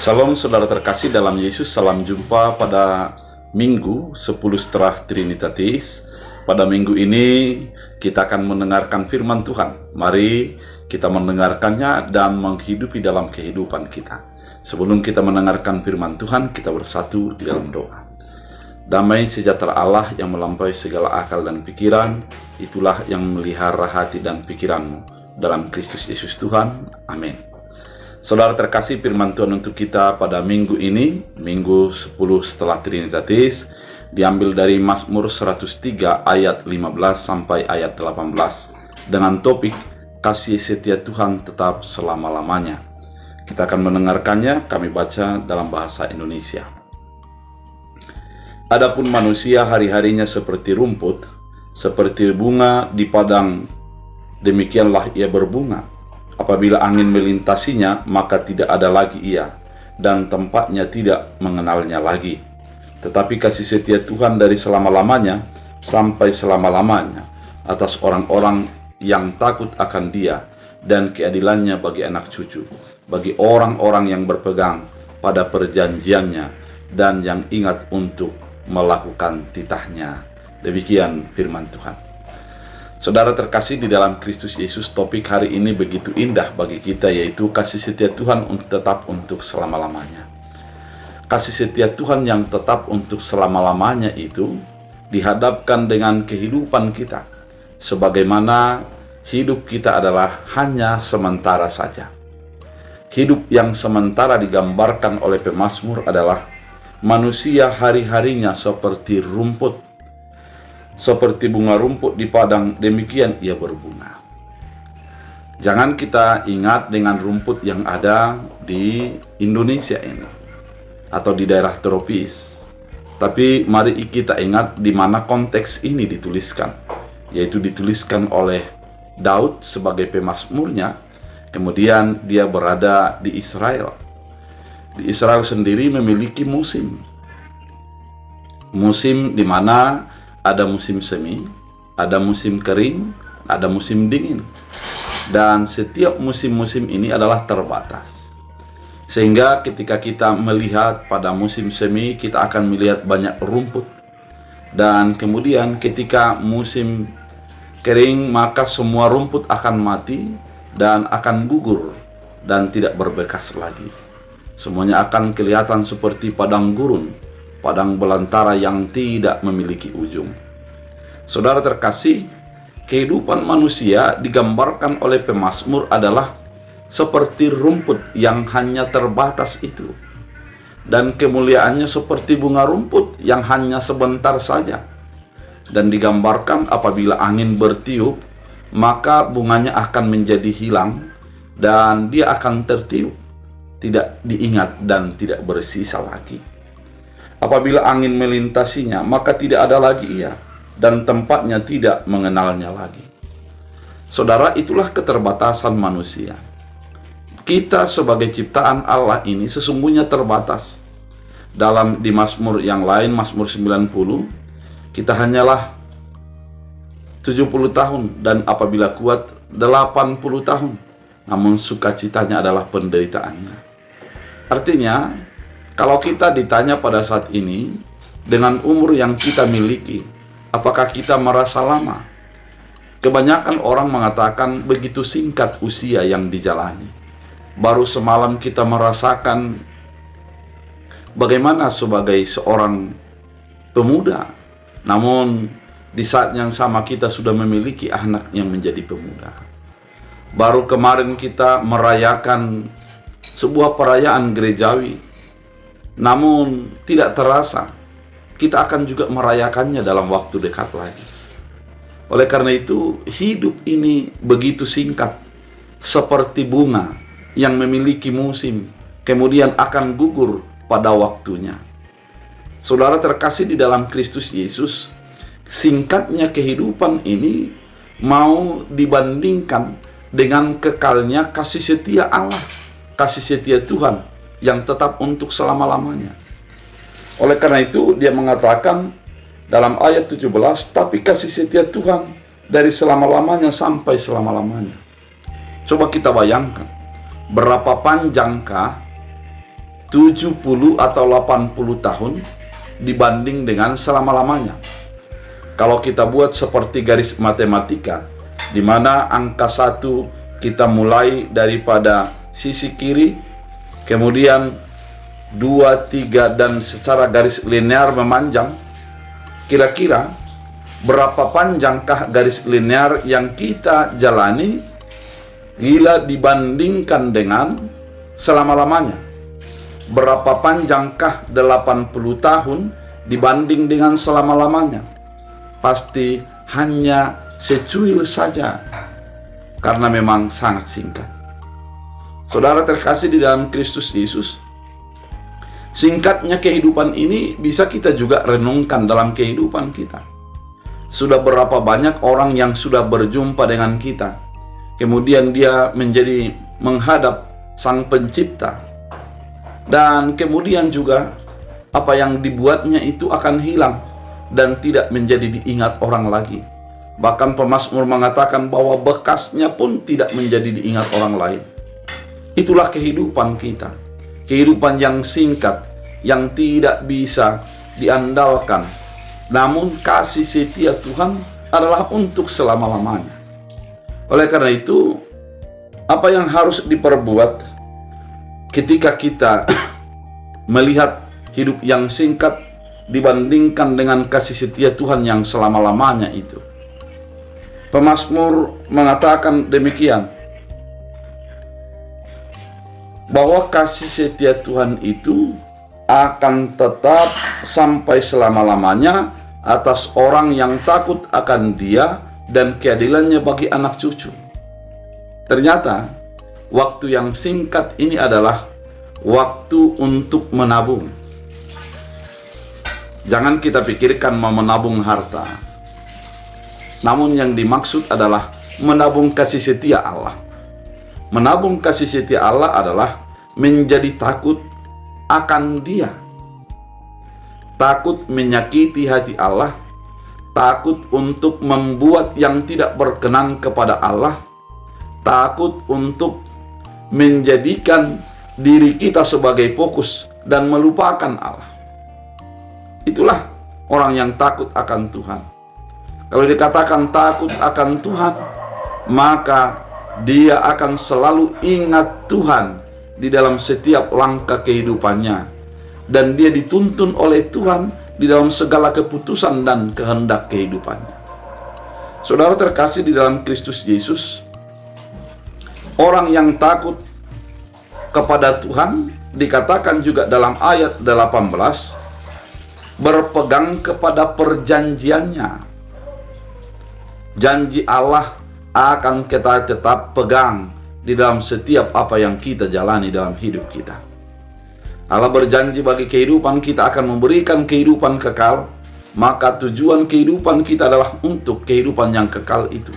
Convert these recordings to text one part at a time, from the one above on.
Salam saudara terkasih dalam Yesus, salam jumpa pada Minggu 10 setelah Trinitatis. Pada minggu ini kita akan mendengarkan firman Tuhan. Mari kita mendengarkannya dan menghidupi dalam kehidupan kita. Sebelum kita mendengarkan firman Tuhan, kita bersatu di dalam doa. Damai sejahtera Allah yang melampaui segala akal dan pikiran, itulah yang memelihara hati dan pikiranmu dalam Kristus Yesus Tuhan. Amin. Saudara terkasih, firman Tuhan untuk kita pada minggu ini, Minggu 10 setelah Trinitatis, diambil dari Mazmur 103 ayat 15 sampai ayat 18 dengan topik kasih setia Tuhan tetap selama-lamanya. Kita akan mendengarkannya, kami baca dalam bahasa Indonesia. Adapun manusia hari-harinya seperti rumput, seperti bunga di padang, demikianlah ia berbunga. Apabila angin melintasinya, maka tidak ada lagi ia, dan tempatnya tidak mengenalnya lagi. Tetapi kasih setia Tuhan dari selama-lamanya sampai selama-lamanya atas orang-orang yang takut akan Dia, dan keadilannya bagi anak cucu, bagi orang-orang yang berpegang pada perjanjiannya dan yang ingat untuk melakukan titahnya. Demikian firman Tuhan. Saudara terkasih di dalam Kristus Yesus, topik hari ini begitu indah bagi kita, yaitu kasih setia Tuhan tetap untuk selama-lamanya. Kasih setia Tuhan yang tetap untuk selama-lamanya itu dihadapkan dengan kehidupan kita, sebagaimana hidup kita adalah hanya sementara saja. Hidup yang sementara digambarkan oleh pemazmur adalah manusia hari-harinya seperti rumput, seperti bunga rumput di padang, demikian ia berbunga. Jangan kita ingat dengan rumput yang ada di Indonesia ini atau di daerah tropis, tapi mari kita ingat di mana konteks ini dituliskan, yaitu dituliskan oleh Daud sebagai pemazmurnya. Kemudian dia berada di Israel. Di Israel sendiri memiliki musim di mana ada musim semi, ada musim kering, ada musim dingin. Dan setiap musim-musim ini adalah terbatas. Sehingga ketika kita melihat pada musim semi, kita akan melihat banyak rumput. Dan kemudian ketika musim kering, maka semua rumput akan mati dan akan gugur dan tidak berbekas lagi. Semuanya akan kelihatan seperti padang gurun, padang belantara yang tidak memiliki ujung. Saudara terkasih, kehidupan manusia digambarkan oleh pemazmur adalah seperti rumput yang hanya terbatas itu, dan kemuliaannya seperti bunga rumput yang hanya sebentar saja. Dan digambarkan apabila angin bertiup, maka bunganya akan menjadi hilang dan dia akan tertiup, tidak diingat dan tidak bersisa lagi. Apabila angin melintasinya, maka tidak ada lagi ia, dan tempatnya tidak mengenalnya lagi. Saudara, itulah keterbatasan manusia. Kita sebagai ciptaan Allah ini sesungguhnya terbatas. Di Mazmur yang lain, Mazmur 90, kita hanyalah 70 tahun, dan apabila kuat 80 tahun. Namun sukacitanya adalah penderitaannya. Artinya, kalau kita ditanya pada saat ini, dengan umur yang kita miliki, apakah kita merasa lama? Kebanyakan orang mengatakan begitu singkat usia yang dijalani. Baru semalam kita merasakan bagaimana sebagai seorang pemuda, namun di saat yang sama kita sudah memiliki anak yang menjadi pemuda. Baru kemarin kita merayakan sebuah perayaan gerejawi, namun tidak terasa kita akan juga merayakannya dalam waktu dekat lagi. Oleh karena itu, hidup ini begitu singkat, seperti bunga yang memiliki musim, kemudian akan gugur pada waktunya. Saudara terkasih di dalam Kristus Yesus, singkatnya kehidupan ini mau dibandingkan dengan kekalnya kasih setia Allah, kasih setia Tuhan yang tetap untuk selama-lamanya. Oleh karena itu dia mengatakan dalam ayat 17, tapi kasih setia Tuhan dari selama-lamanya sampai selama-lamanya. Coba kita bayangkan, berapa panjangkah 70 atau 80 tahun dibanding dengan selama-lamanya. Kalau kita buat seperti garis matematika, di mana angka 1 kita mulai daripada sisi kiri, kemudian 2, 3, dan secara garis linear memanjang, kira-kira berapa panjangkah garis linear yang kita jalani bila dibandingkan dengan selama-lamanya? Berapa panjangkah 80 tahun dibanding dengan selama-lamanya? Pasti hanya secuil saja, karena memang sangat singkat. Saudara terkasih di dalam Kristus Yesus, singkatnya kehidupan ini bisa kita juga renungkan dalam kehidupan kita. Sudah berapa banyak orang yang sudah berjumpa dengan kita, kemudian dia menjadi menghadap Sang Pencipta, dan kemudian juga apa yang dibuatnya itu akan hilang dan tidak menjadi diingat orang lagi. Bahkan pemazmur mengatakan bahwa bekasnya pun tidak menjadi diingat orang lain. Itulah kehidupan kita, kehidupan yang singkat, yang tidak bisa diandalkan. Namun kasih setia Tuhan adalah untuk selama-lamanya. Oleh karena itu, apa yang harus diperbuat ketika kita melihat hidup yang singkat dibandingkan dengan kasih setia Tuhan yang selama-lamanya itu? Pemazmur mengatakan demikian, bahwa kasih setia Tuhan itu akan tetap sampai selama-lamanya atas orang yang takut akan Dia, dan keadilannya bagi anak cucu. Ternyata waktu yang singkat ini adalah waktu untuk menabung. Jangan kita pikirkan mau menabung harta, namun yang dimaksud adalah menabung kasih setia Allah. Menabung kasih setia Allah adalah menjadi takut akan Dia, takut menyakiti hati Allah, takut untuk membuat yang tidak berkenan kepada Allah, takut untuk menjadikan diri kita sebagai fokus dan melupakan Allah. Itulah orang yang takut akan Tuhan. Kalau dikatakan takut akan Tuhan, maka dia akan selalu ingat Tuhan di dalam setiap langkah kehidupannya, dan dia dituntun oleh Tuhan di dalam segala keputusan dan kehendak kehidupannya. Saudara terkasih di dalam Kristus Yesus, orang yang takut kepada Tuhan dikatakan juga dalam ayat 18, berpegang kepada perjanjiannya. Janji Allah akan kita tetap pegang di dalam setiap apa yang kita jalani dalam hidup kita. Allah berjanji bagi kehidupan kita akan memberikan kehidupan kekal, maka tujuan kehidupan kita adalah untuk kehidupan yang kekal itu.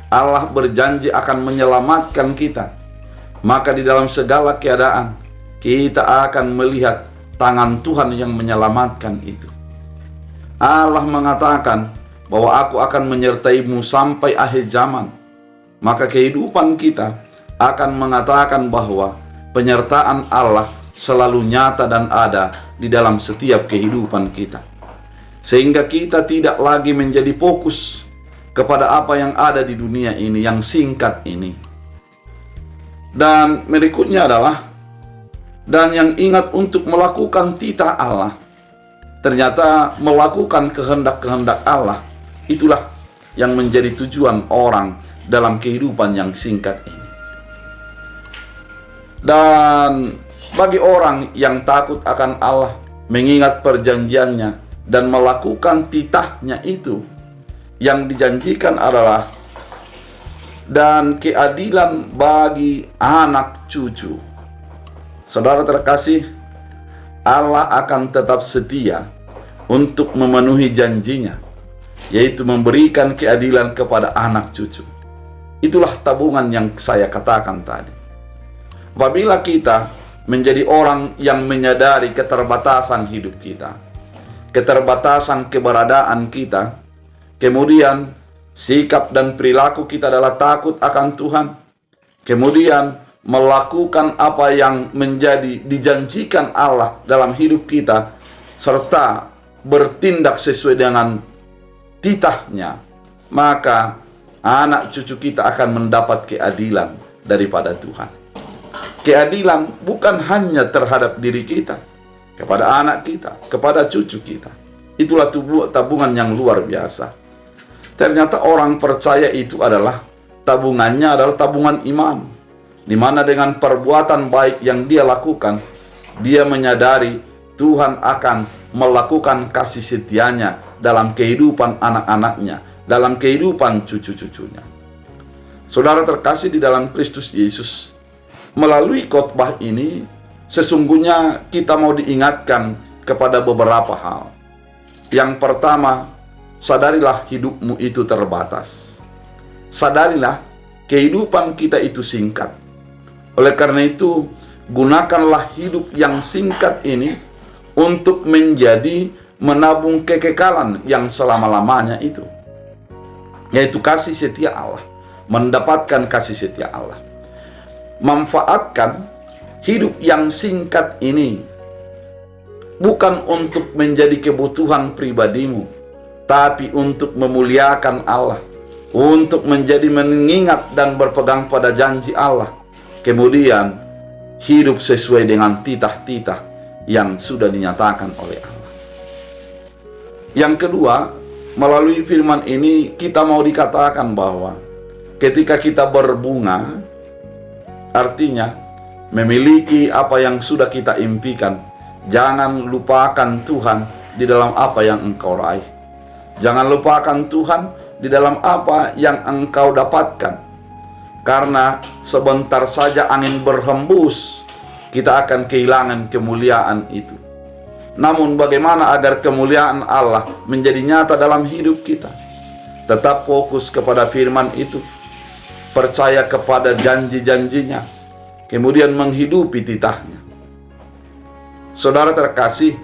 Allah berjanji akan menyelamatkan kita, maka di dalam segala keadaan kita akan melihat tangan Tuhan yang menyelamatkan itu. Allah mengatakan bahwa aku akan menyertaimu sampai akhir zaman. Maka kehidupan kita akan mengatakan bahwa penyertaan Allah selalu nyata dan ada di dalam setiap kehidupan kita, sehingga kita tidak lagi menjadi fokus kepada apa yang ada di dunia ini yang singkat ini. Dan berikutnya adalah, dan yang ingat untuk melakukan titah Allah. Ternyata melakukan kehendak-kehendak Allah itulah yang menjadi tujuan orang dalam kehidupan yang singkat ini. Dan bagi orang yang takut akan Allah, mengingat perjanjiannya dan melakukan titahnya itu, yang dijanjikan adalah dan keadilan bagi anak cucu. Saudara terkasih, Allah akan tetap setia untuk memenuhi janjinya, yaitu memberikan keadilan kepada anak cucu. Itulah tabungan yang saya katakan tadi. Apabila kita menjadi orang yang menyadari keterbatasan hidup kita, keterbatasan keberadaan kita, kemudian sikap dan perilaku kita adalah takut akan Tuhan, kemudian melakukan apa yang menjadi dijanjikan Allah dalam hidup kita, serta bertindak sesuai dengan titahnya, maka anak cucu kita akan mendapat keadilan daripada Tuhan. Keadilan bukan hanya terhadap diri kita, kepada anak kita, kepada cucu kita. Itulah tabungan yang luar biasa. Ternyata orang percaya itu adalah tabungannya adalah tabungan iman, di mana dengan perbuatan baik yang dia lakukan, dia menyadari Tuhan akan melakukan kasih setianya dalam kehidupan anak-anaknya, dalam kehidupan cucu-cucunya. Saudara terkasih di dalam Kristus Yesus, melalui khotbah ini sesungguhnya kita mau diingatkan kepada beberapa hal. Yang pertama, sadarilah hidupmu itu terbatas. Sadarilah kehidupan kita itu singkat. Oleh karena itu, gunakanlah hidup yang singkat ini untuk menjadi menabung kekekalan yang selama-lamanya itu, yaitu kasih setia Allah, mendapatkan kasih setia Allah. Manfaatkan hidup yang singkat ini bukan untuk menjadi kebutuhan pribadimu, tapi untuk memuliakan Allah, untuk menjadi mengingat dan berpegang pada janji Allah, kemudian hidup sesuai dengan titah-titah yang sudah dinyatakan oleh Allah. Yang kedua, melalui firman ini kita mau dikatakan bahwa ketika kita berbunga, artinya memiliki apa yang sudah kita impikan, jangan lupakan Tuhan di dalam apa yang engkau raih. Jangan lupakan Tuhan di dalam apa yang engkau dapatkan. Karena sebentar saja angin berhembus, kita akan kehilangan kemuliaan itu. Namun bagaimana agar kemuliaan Allah menjadi nyata dalam hidup kita? Tetap fokus kepada firman itu, percaya kepada janji-janjinya, kemudian menghidupi titahnya. Saudara terkasih,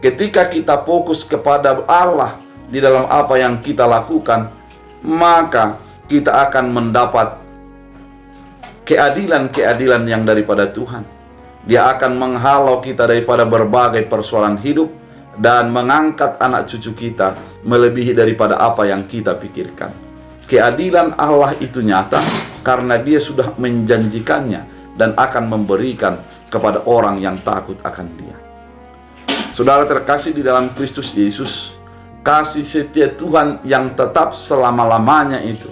ketika kita fokus kepada Allah di dalam apa yang kita lakukan, maka kita akan mendapat keadilan-keadilan yang daripada Tuhan. Dia akan menghalau kita daripada berbagai persoalan hidup dan mengangkat anak cucu kita melebihi daripada apa yang kita pikirkan. Keadilan Allah itu nyata karena Dia sudah menjanjikannya dan akan memberikan kepada orang yang takut akan Dia. Saudara terkasih di dalam Kristus Yesus, kasih setia Tuhan yang tetap selama-lamanya itu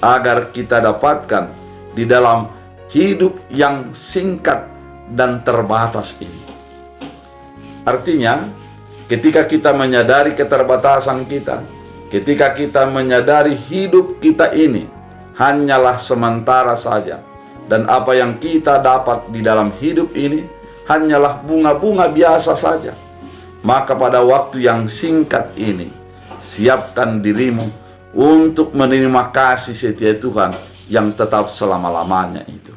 agar kita dapatkan di dalam hidup yang singkat dan terbatas ini. Artinya, ketika kita menyadari keterbatasan kita, ketika kita menyadari hidup kita ini hanyalah sementara saja, dan apa yang kita dapat di dalam hidup ini hanyalah bunga-bunga biasa saja, maka pada waktu yang singkat ini, siapkan dirimu untuk menerima kasih setia Tuhan yang tetap selama-lamanya itu.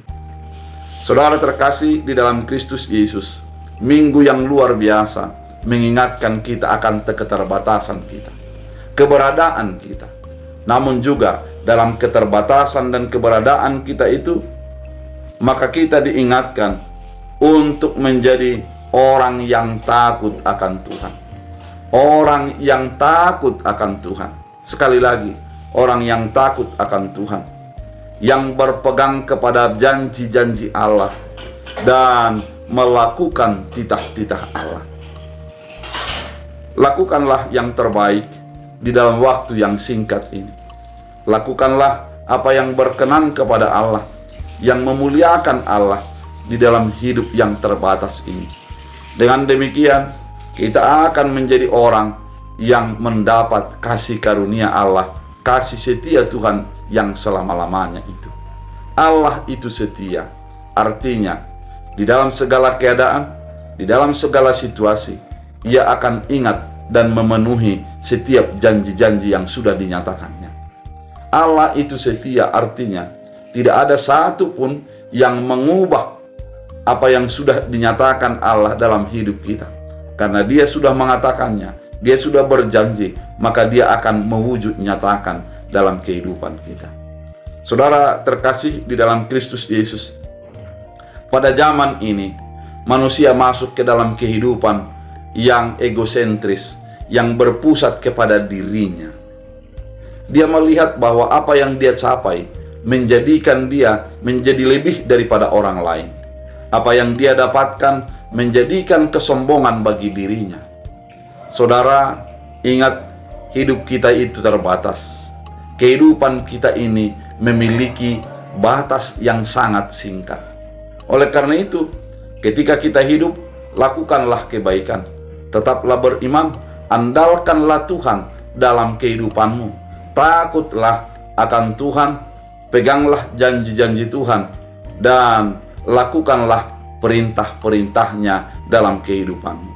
Saudara terkasih di dalam Kristus Yesus, minggu yang luar biasa mengingatkan kita akan keterbatasan kita, keberadaan kita. Namun juga dalam keterbatasan dan keberadaan kita itu, maka kita diingatkan untuk menjadi orang yang takut akan Tuhan. Orang yang takut akan Tuhan. Sekali lagi, orang yang takut akan Tuhan, yang berpegang kepada janji-janji Allah dan melakukan titah-titah Allah. Lakukanlah yang terbaik di dalam waktu yang singkat ini. Lakukanlah apa yang berkenan kepada Allah, yang memuliakan Allah di dalam hidup yang terbatas ini. Dengan demikian, kita akan menjadi orang yang mendapat kasih karunia Allah, kasih setia Tuhan yang selama-lamanya itu. Allah itu setia, artinya di dalam segala keadaan, di dalam segala situasi, Ia akan ingat dan memenuhi setiap janji-janji yang sudah dinyatakannya. Allah itu setia, artinya tidak ada satu pun yang mengubah apa yang sudah dinyatakan Allah dalam hidup kita. Karena Dia sudah mengatakannya, Dia sudah berjanji, maka Dia akan mewujud nyatakan dalam kehidupan kita. Saudara terkasih di dalam Kristus Yesus, pada zaman ini manusia masuk ke dalam kehidupan yang egosentris, yang berpusat kepada dirinya. Dia melihat bahwa apa yang dia capai menjadikan dia menjadi lebih daripada orang lain. Apa yang dia dapatkan menjadikan kesombongan bagi dirinya. Saudara, ingat, hidup kita itu terbatas. Kehidupan kita ini memiliki batas yang sangat singkat. Oleh karena itu, ketika kita hidup, lakukanlah kebaikan. Tetaplah beriman, andalkanlah Tuhan dalam kehidupanmu. Takutlah akan Tuhan, peganglah janji-janji Tuhan, dan lakukanlah perintah-perintahnya dalam kehidupanmu.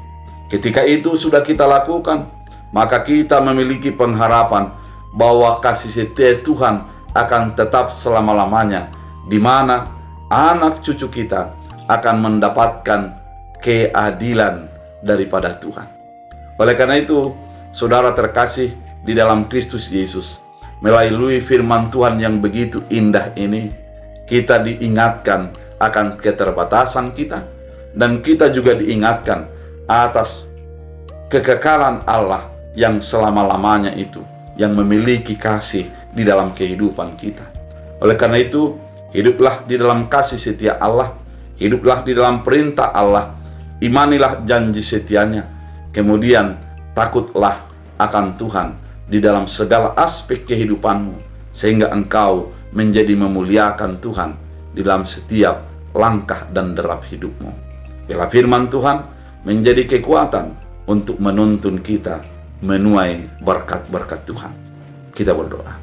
Ketika itu sudah kita lakukan, maka kita memiliki pengharapan bahwa kasih setia Tuhan akan tetap selama-lamanya, di mana anak cucu kita akan mendapatkan keadilan daripada Tuhan. Oleh karena itu, saudara terkasih di dalam Kristus Yesus, melalui firman Tuhan yang begitu indah ini, kita diingatkan akan keterbatasan kita, dan kita juga diingatkan atas kekekalan Allah yang selama-lamanya itu, yang memiliki kasih di dalam kehidupan kita. Oleh karena itu, hiduplah di dalam kasih setia Allah, hiduplah di dalam perintah Allah, imanilah janji setianya, kemudian takutlah akan Tuhan di dalam segala aspek kehidupanmu, sehingga engkau menjadi memuliakan Tuhan di dalam setiap langkah dan derap hidupmu. Biarlah firman Tuhan menjadi kekuatan untuk menuntun kita menuai berkat-berkat Tuhan. Kita berdoa.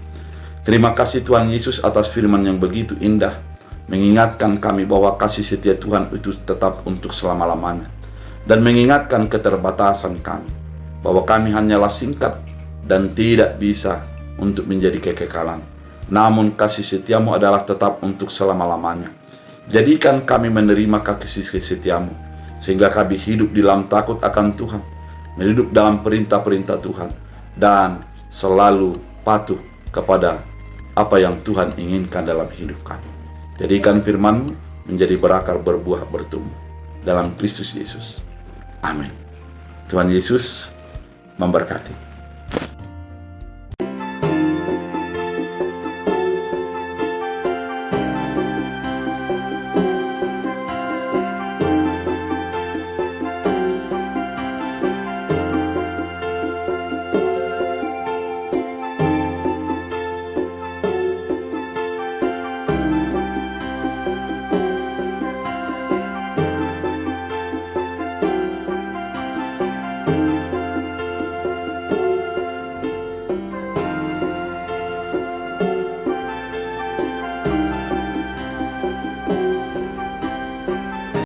Terima kasih Tuhan Yesus atas firman yang begitu indah, mengingatkan kami bahwa kasih setia Tuhan itu tetap untuk selama-lamanya, dan mengingatkan keterbatasan kami, bahwa kami hanyalah singkat dan tidak bisa untuk menjadi kekekalan. Namun kasih setiamu adalah tetap untuk selama-lamanya. Jadikan kami menerima kasih setiamu, sehingga kami hidup di dalam takut akan Tuhan, hidup dalam perintah-perintah Tuhan, dan selalu patuh kepada apa yang Tuhan inginkan dalam hidup kami. Jadikan firman-Mu menjadi berakar, berbuah, bertumbuh dalam Kristus Yesus. Amin. Tuhan Yesus memberkati.